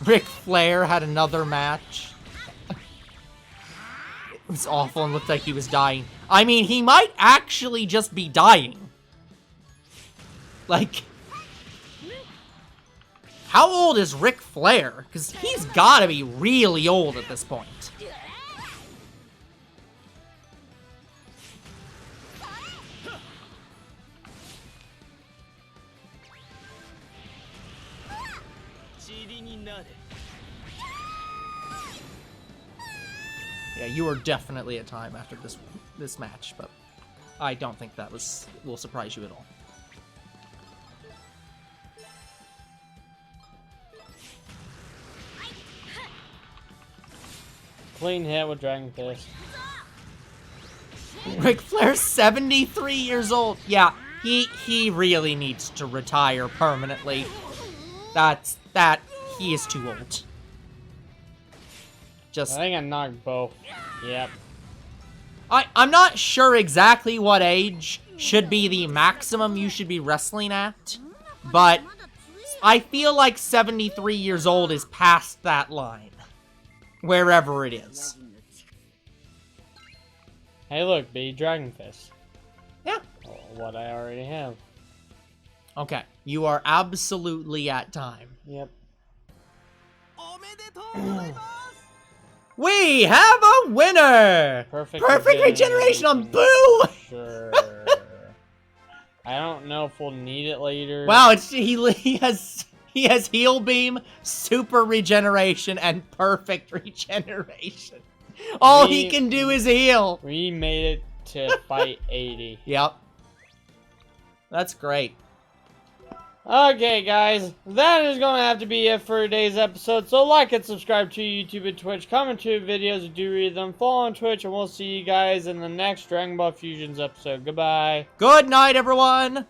Ric Flair had another match. It was awful and looked like he was dying. I mean, he might actually just be dying. Like, how old is Ric Flair? Because he's gotta be really old at this point. Yeah, you were definitely at time after this match, but I don't think that will surprise you at all. Clean hit with Dragon Fist. Ric Flair's 73 years old. Yeah, he really needs to retire permanently. He is too old. I think I knocked both. Yep. I'm not sure exactly what age should be the maximum you should be wrestling at, but I feel like 73 years old is past that line. Wherever it is. Hey, look, B, Dragon Fist. Yeah. What I already have. Okay, you are absolutely at time. Yep. We have a winner! Perfect regeneration on Boo! Sure. I don't know if we'll need it later. Wow, he has heal beam, super regeneration, and perfect regeneration. All he can do is heal. We made it to fight 80. Yep. That's great. Okay, guys, that is going to have to be it for today's episode. So like and subscribe to YouTube and Twitch. Comment to videos, do read them. Follow on Twitch, and we'll see you guys in the next Dragon Ball Fusions episode. Goodbye. Good night, everyone.